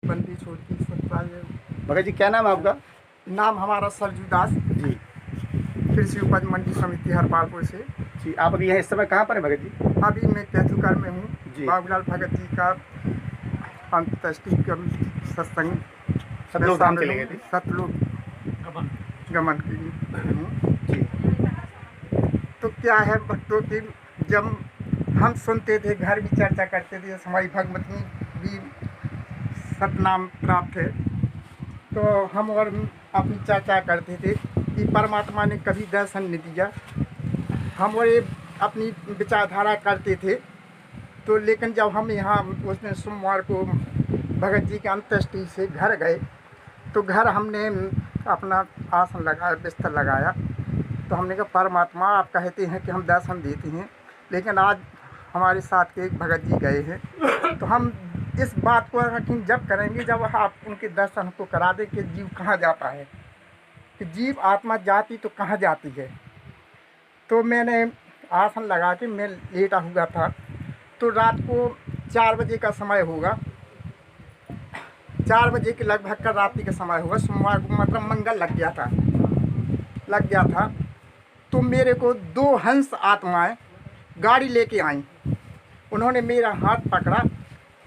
बंदी छोड़ दी ससुराल। भगत जी क्या नाम है आपका? नाम हमारा सरजू दास जी। कृषि उपज मंडी समिति हरपालपुर से। जी, आप अभी यहाँ इस समय कहाँ पर हैं भगत जी? अभी मैं कैथुकर में हूँ। जी। बाबूलाल भगत जी का अंत्येष्टि सत्संग सतलोक धाम चले गए थे। सतलोक गमन के लिए हूँ। जी। तो क्या है भक्तों की, जब हम सुनते थे, घर भी चर्चा करते थे, हमारी भगवती भी सतनाम प्राप्त है, तो हम और अपनी चर्चा करते थे कि परमात्मा ने कभी दर्शन नहीं दिया। हम और ये अपनी विचारधारा करते थे। तो लेकिन जब हम यहाँ उसने सोमवार को भगत जी के अंत्येष्टि से घर गए, तो घर हमने अपना आसन लगाया, बिस्तर लगाया, तो हमने कहा परमात्मा आप कहते हैं कि हम दर्शन देते हैं, लेकिन आज हमारे साथ के एक भगत जी गए हैं, तो हम इस बात को यकीन जब करेंगे जब आप उनके दर्शन को करा दें कि जीव कहाँ जाता है, कि जीव आत्मा जाती तो कहाँ जाती है। तो मैंने आसन लगा के मैं लेटा हुआ था, तो रात को 4 बजे का समय होगा, 4 बजे के लगभग का रात्रि का समय होगा, सोमवार को मतलब मंगल लग गया था। तो मेरे को 2 हंस आत्माएं गाड़ी लेके आईं। उन्होंने मेरा हाथ पकड़ा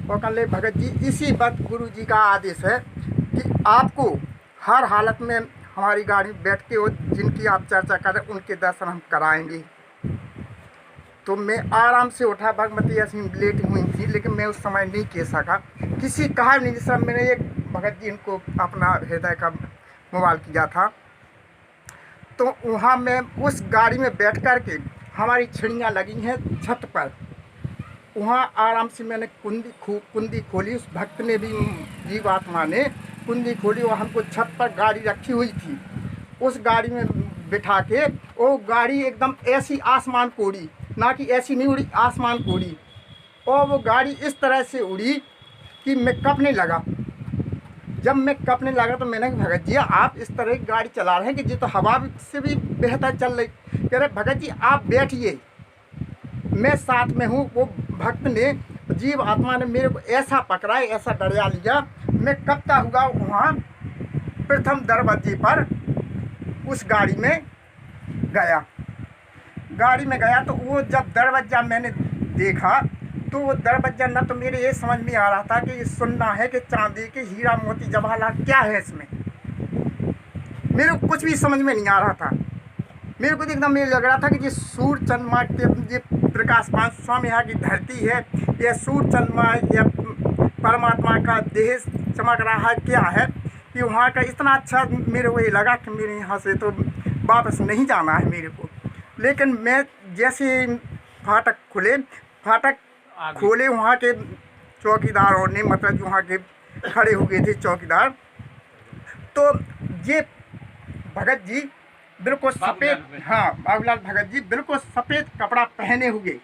और कहले भगत जी इसी वक्त गुरु जी का आदेश है कि आपको हर हालत में हमारी गाड़ी में बैठ के और जिनकी आप चर्चा कर रहे उनके दर्शन हम कराएंगे। तो मैं आराम से उठा, भगवती ऐसी लेटी हुई थी, लेकिन मैं उस समय नहीं कह सका, किसी कहा नहीं। जिस समय मैंने एक भगत जी इनको अपना हृदय का मोबाइल किया था, तो वहाँ मैं उस गाड़ी में बैठ कर के, हमारी छिड़ियाँ लगी हैं छत पर, वहाँ आराम से मैंने कुंडी खोली। उस भक्त ने भी, जीवात्मा ने कुंडी खोली और हमको छत पर गाड़ी रखी हुई थी, उस गाड़ी में बिठा के, वो गाड़ी एकदम ऐसी आसमान को उड़ी, ना कि ऐसी नहीं उड़ी, आसमान को उड़ी। और वो गाड़ी इस तरह से उड़ी कि मैं कँपने लगा। जब मैं कँपने लगा तो मैंने कहा भगत जी आप इस तरह की गाड़ी चला रहे हैं कि जी तो हवा से भी बेहतर चल रही। कह रहे भगत जी आप बैठिए, मैं साथ में हूँ। वो भक्त ने, जीव आत्मा ने मेरे को ऐसा पकड़ा, ऐसा डरा लिया, मैं कँपता हुआ वहाँ प्रथम दरवाजे पर उस गाड़ी में गया। तो वो जब दरवाज़ा मैंने देखा, तो वो दरवाज़ा ना तो मेरे ये समझ में आ रहा था कि ये सुनना है कि चांदी के हीरा मोती जवाहरात क्या है इसमें, मेरे को कुछ भी समझ में नहीं आ रहा था। मेरे को एकदम ये लग रहा था कि ये सूर्य चंद्रमा के, ये प्रकाशमान स्वामी यहाँ की धरती है, ये सूर्य चंद्रमा या परमात्मा का देह चमक रहा है, क्या है कि वहाँ का इतना अच्छा मेरे को ये लगा कि मेरे यहाँ से तो वापस नहीं जाना है मेरे को। लेकिन मैं जैसे फाटक खोले, वहाँ के चौकीदारों ने, मतलब जो वहाँ के खड़े हो गए थे चौकीदार, तो ये भगत जी बिल्कुल सफ़ेद, हाँ बाबूलाल भगत जी बिल्कुल सफ़ेद कपड़ा पहने हुए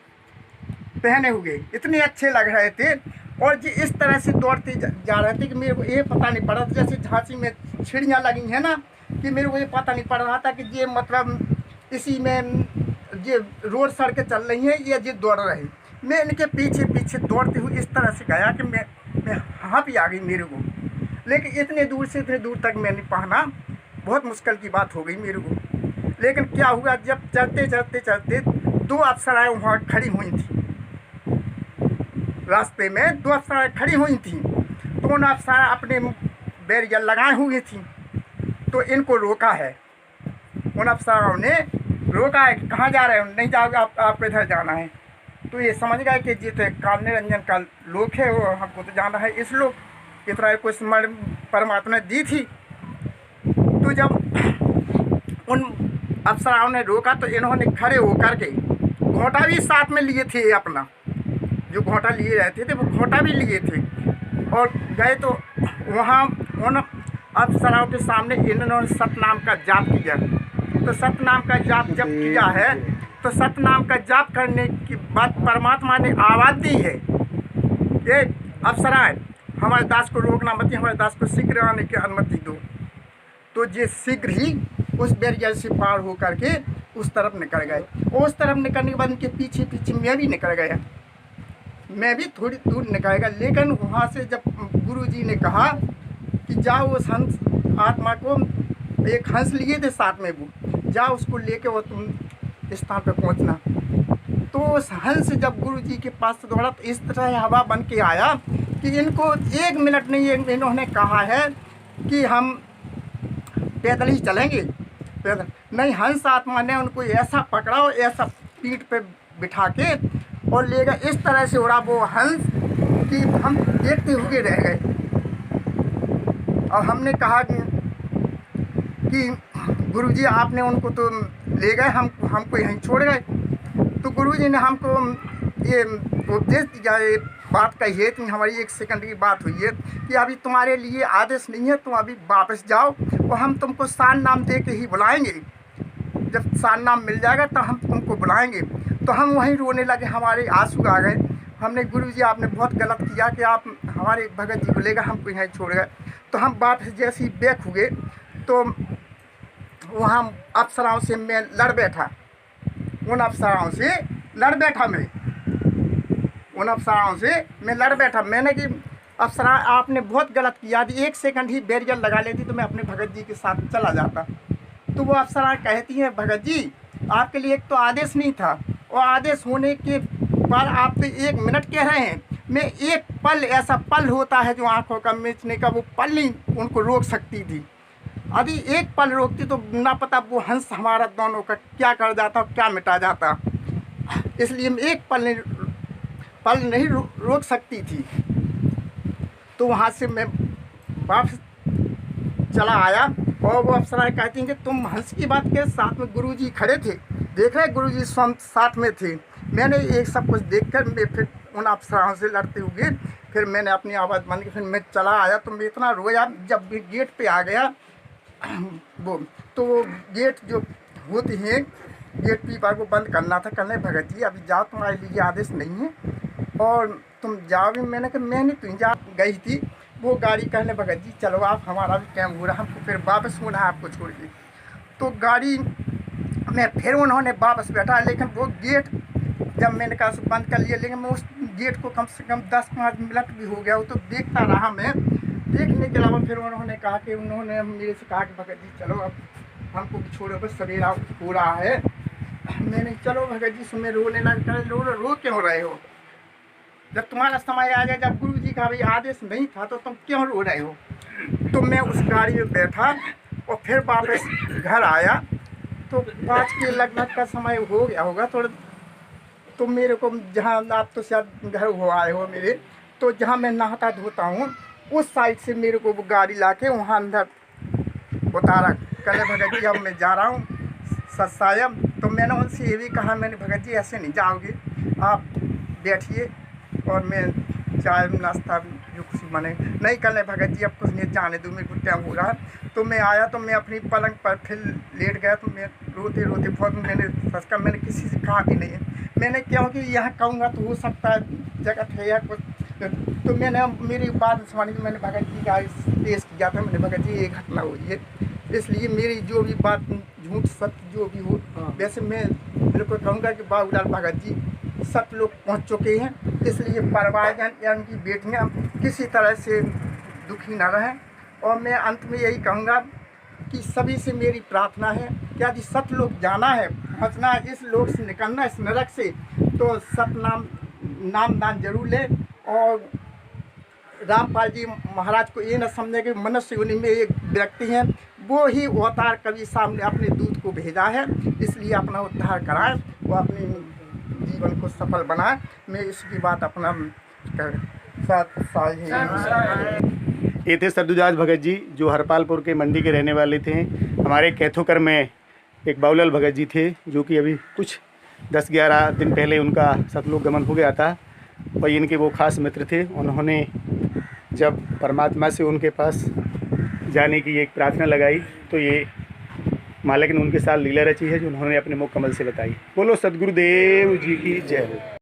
इतने अच्छे लग रहे थे। और जी इस तरह से दौड़ते जा रहे थे कि मेरे को ये पता नहीं पड़ा था, जैसे झांसी में छिड़ियाँ लगी हैं ना, कि मेरे को ये पता नहीं पड़ रहा था कि ये मतलब इसी में ये रोड सड़कें चल रही हैं या ये दौड़ रही। मैं इनके पीछे दौड़ते हुए इस तरह से गया कि मैं हाँ भी आ गई मेरे को। लेकिन इतने दूर तक मैंने पहुँचना बहुत मुश्किल की बात हो गई मेरे को। लेकिन क्या हुआ, जब चलते 2 अप्सराएँ वहाँ खड़ी हुई थी, रास्ते में 2 अप्सराएँ खड़ी हुई थी। तो उन अप्सरा अपने बैरियर लगाए हुए थी, तो इनको रोका है, उन अप्सराओं ने रोका है कि कहाँ जा रहे हो, नहीं जाओगे आपको इधर जाना है। तो ये समझ गए कि जिसे काल निरंजन का लोक है वो हमको तो जाना है इस लोक, इतना कुछ परमात्मा ने दी थी। तो जब उन अप्सराओं ने रोका तो इन्होंने खड़े होकर के घोंटा भी साथ में लिए थे, अपना जो घोंटा लिए रहते थे वो घोंटा भी लिए थे, और गए तो वहाँ उन अप्सराओं के सामने इन्होंने सतनाम का जाप किया। तो सतनाम का जाप जब किया है, तो सतनाम का जाप करने के बाद परमात्मा ने आवाज़ दी है, ये अप्सराएँ हमारे दास को रोकना मत, हमारे दास को शीघ्र आने की अनुमति दो। तो ये शीघ्र ही उस बैरियर से पार हो करके उस तरफ निकल गए। उस तरफ निकलने के बाद उनके पीछे मैं भी निकल गया। मैं भी थोड़ी दूर निकालेगा, लेकिन वहाँ से जब गुरुजी ने कहा कि जाओ उस हंस आत्मा को, एक हंस लिए थे साथ में, वो जाओ उसको लेके वो तुम स्थान पे पहुँचना। तो उस हंस जब गुरुजी के पास दौड़ा तो इस तरह हवा बन के आया कि इनको 1 मिनट नहीं, इन्होंने कहा है कि हम पैदल ही चलेंगे, पैदल नहीं। हंस आत्मा ने उनको ऐसा पकड़ा और ऐसा पीठ पे बिठा के और ले गए, इस तरह से उड़ा वो हंस कि हम देखते हुए रह गए। और हमने कहा कि गुरुजी आपने उनको तो ले गए, हमको यहीं छोड़ गए। तो गुरुजी ने हमको ये उपदेश दिया, ये बात कही है कि हमारी 1 सेकंड की बात हुई है कि अभी तुम्हारे लिए आदेश नहीं है, तुम अभी वापस जाओ और हम तुमको सान नाम दे के ही बुलाएंगे। जब सान नाम मिल जाएगा तो हम तुमको बुलाएंगे। तो हम वहीं रोने लगे, हमारे आंसू आ गए। हमने गुरुजी आपने बहुत गलत किया कि आप हमारे भगत जी को लेकर हमको यहाँ छोड़ गए। तो हम वापस जैसे ही बैक हुए तो वहाँ अप्सराओं से मैं लड़ बैठा, उन अप्सराओं से लड़ बैठा, मैं लड़ बैठा। मैंने कि अप्सरा आपने बहुत गलत किया, यदि 1 सेकंड ही बैरियर लगा लेती तो मैं अपने भगत जी के साथ चला जाता। तो वो अप्सरा कहती हैं भगत जी आपके लिए एक तो आदेश नहीं था, और आदेश होने के बाद आप तो 1 मिनट कह रहे हैं, मैं एक पल, ऐसा पल होता है जो आंखों का मिचने का, वो पल नहीं उनको रोक सकती थी। यदि एक पल रोकती तो ना पता वो हंस हमारा दोनों का क्या कर जाता, क्या मिटा जाता। इसलिए मैं एक पल नहीं रोक सकती थी। तो वहाँ से मैं वापस चला आया और वो अप्सरा कहती हैं कि तुम हंस की बात के साथ में गुरुजी खड़े थे, देख रहे गुरुजी साथ में थे। मैंने एक सब कुछ देखकर मैं फिर उन अप्सराओं से लड़ते हुए फिर मैंने अपनी आवाज़ बंद की, फिर मैं चला आया। तो मैं इतना रोया, जब भी गेट पे आ गया वो तो गेट जो होती है गेट पीपर को बंद करना था, कहने भगत जी अभी जाओ, तुम्हारे लिए आदेश नहीं है और तुम जाओगे। मैंने कहा मैं नहीं, तुम जा गई थी वो गाड़ी, कहने भगत जी चलो आप, हमारा भी टाइम हो रहा, हमको फिर वापस होना है आपको छोड़ के। तो गाड़ी में फिर उन्होंने वापस बैठा, लेकिन वो गेट जब मैंने कहा बंद कर लिया, लेकिन मैं उस गेट को कम से कम 10-5 मिनट भी हो गया वो, तो देखता रहा मैं। देखने के अलावा फिर उन्होंने कहा कि उन्होंने मेरे से कहा कि भगत जी चलो अब हमको भी छोड़ो, बस सवेरा हो रहा है। मैंने चलो भगत जी सुन, रोने लग, रो क्यों रहे हो, जब तुम्हारा समय आ जाए, जब गुरु जी का भी आदेश नहीं था तो तुम क्यों रो रहे हो। तो मैं उस गाड़ी में बैठा और फिर वापस घर आया। तो 5 के लगभग का समय हो गया होगा थोड़ा। तो मेरे को जहाँ, आप तो शायद घर हो आए हो मेरे, तो जहाँ मैं नहाता धोता हूँ उस साइड से मेरे को वो गाड़ी लाके वहाँ अंदर उतारा। कहने भगत जी अब मैं जा रहा हूँ सत्सायम। तो मैंने उनसे ये भी कहा, मैंने भगत जी ऐसे नहीं जाओगे, आप बैठिए और मैं चाय नाश्ता जो कुछ बने नहीं। करने भगत जी अब कुछ नहीं, जाने दो, मेरे को टाइम हो रहा है। तो मैं आया तो मैं अपनी पलंग पर फिर लेट गया। तो मैं रोते रोते बहुत, मैंने सच का मैंने किसी से कहा भी नहीं है, मैंने क्योंकि यहाँ कहूँगा तो हो सकता है जगह है या कुछ। तो मैंने मेरी बात सुनी, तो मैंने भगत जी का पेश किया था, मैंने भगत जी ये घटना हुई है, इसलिए मेरी जो भी बात झूठ सत्य जो भी हो, वैसे मैं बिल्कुल कहूँगा कि बाबूलाल भगत जी सब लोग पहुँच चुके हैं, इसलिए परिवारजन या उनकी बेटियाँ किसी तरह से दुखी न रहें। और मैं अंत में यही कहूँगा कि सभी से मेरी प्रार्थना है कि यदि सत लोग जाना है, बचना है, इस लोक से निकलना इस नरक से, तो सत नाम दान जरूर ले। और रामपाल जी महाराज को ये न समझे कि मनुष्य योनि में एक व्यक्ति हैं, वो ही अवतार कवि साहब ने अपने दूत को भेजा है, इसलिए अपना उद्धार कराए, वो अपने जीवन को सफल बनाए। मैं इसकी बात अपना ये थे सरदुजाज भगत जी, जो हरपालपुर के मंडी के रहने वाले थे। हमारे कैथोकर में एक बाबूलाल भगत जी थे, जो कि अभी कुछ 10-11 दिन पहले उनका सतलोक गमन हो गया था, और इनके वो खास मित्र थे। उन्होंने जब परमात्मा से उनके पास जाने की एक प्रार्थना लगाई, तो ये मालिक ने उनके साथ लीला रची है, जो उन्होंने अपने मुख कमल से बताई। बोलो सदगुरुदेव जी की जय हो।